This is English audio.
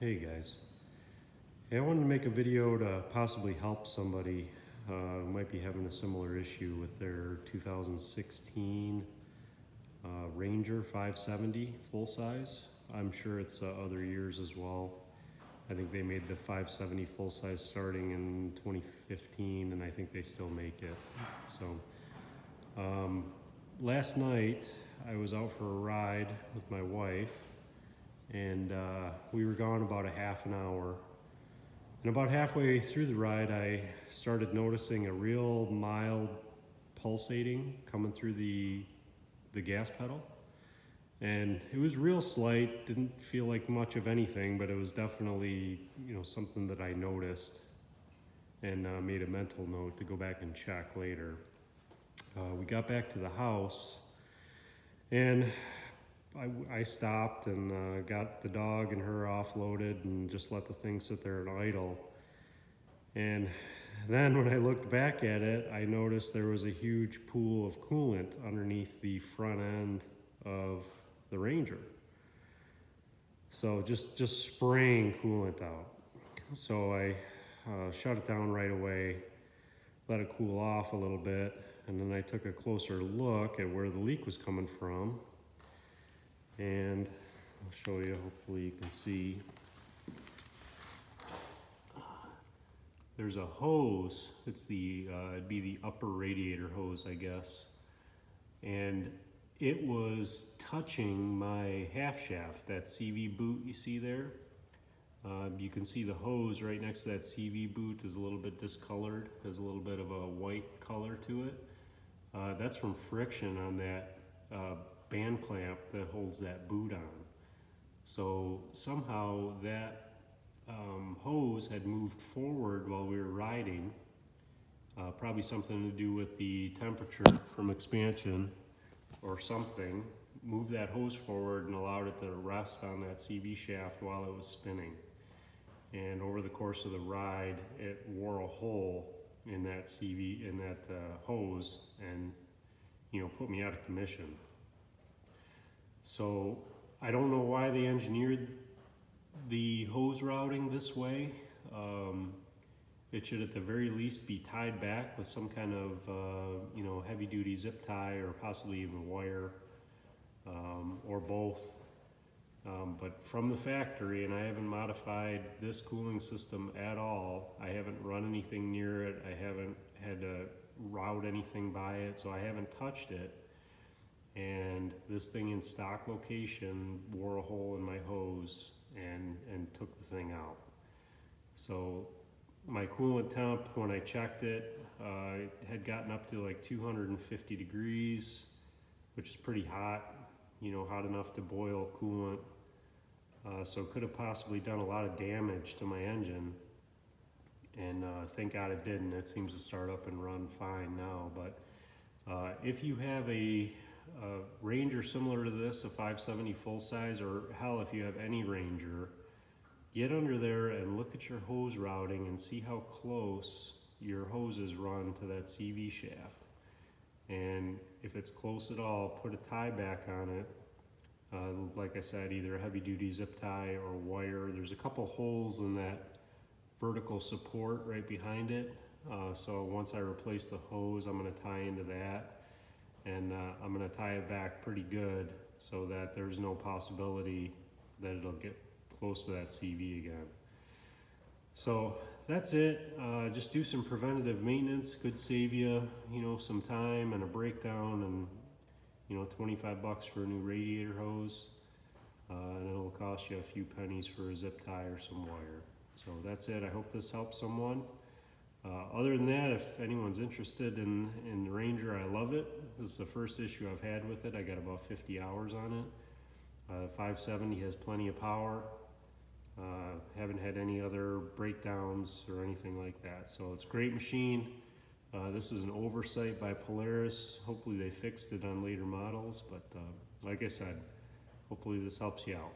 Hey guys, hey, I wanted to make a video to possibly help somebody who might be having a similar issue with their 2016 Ranger 570 full size. I'm sure it's other years as well. I think they made the 570 full size starting in 2015 and I think they still make it. So last night I was out for a ride with my wife and we were gone about a half an hour. And about halfway through the ride, I started noticing a real mild pulsating coming through the gas pedal. And it was real slight, didn't feel like much of anything, but it was definitely, something that I noticed and made a mental note to go back and check later. We got back to the house and I stopped and got the dog and her offloaded and just let the thing sit there and idle. And then when I looked back at it, I noticed there was a huge pool of coolant underneath the front end of the Ranger. So just spraying coolant out. So I shut it down right away, let it cool off a little bit, and then I took a closer look at where the leak was coming from. And I'll show you, hopefully you can see. There's a hose, it's it'd be the upper radiator hose, I guess. And it was touching my half shaft, that CV boot you see there. You can see the hose right next to that CV boot is a little bit discolored, has a little bit of a white color to it. That's from friction on that band clamp that holds that boot on. So somehow that hose had moved forward while we were riding, probably something to do with the temperature from expansion or something, moved that hose forward and allowed it to rest on that CV shaft while it was spinning. And over the course of the ride, it wore a hole in that hose and put me out of commission. So I don't know why they engineered the hose routing this way. It should at the very least be tied back with some kind of heavy duty zip tie or possibly even wire or both. But from the factory, and I haven't modified this cooling system at all. I haven't run anything near it. I haven't had to route anything by it, so I haven't touched it. And this thing in stock location wore a hole in my hose and took the thing out. So my coolant temp, when I checked it, had gotten up to like 250 degrees, which is pretty hot, hot enough to boil coolant. So it could have possibly done a lot of damage to my engine. And thank God it didn't. It seems to start up and run fine now. But if you have a Ranger similar to this, a 570 full size, or hell, if you have any Ranger, get under there and look at your hose routing and see how close your hoses run to that CV shaft. And if it's close at all, put a tie back on it. Like I said, either a heavy duty zip tie or wire. There's a couple holes in that vertical support right behind it. So once I replace the hose, I'm going to tie into that. And I'm going to tie it back pretty good so that there's no possibility that it'll get close to that CV again. So that's it. Just do some preventative maintenance. Could save you, some time and a breakdown, and 25 bucks for a new radiator hose. And it'll cost you a few pennies for a zip tie or some wire. So that's it. I hope this helps someone. Other than that, if anyone's interested in the Ranger, I love it. This is the first issue I've had with it. I got about 50 hours on it. 570 has plenty of power. Haven't had any other breakdowns or anything like that. So it's a great machine. This is an oversight by Polaris. Hopefully they fixed it on later models, but like I said, hopefully this helps you out.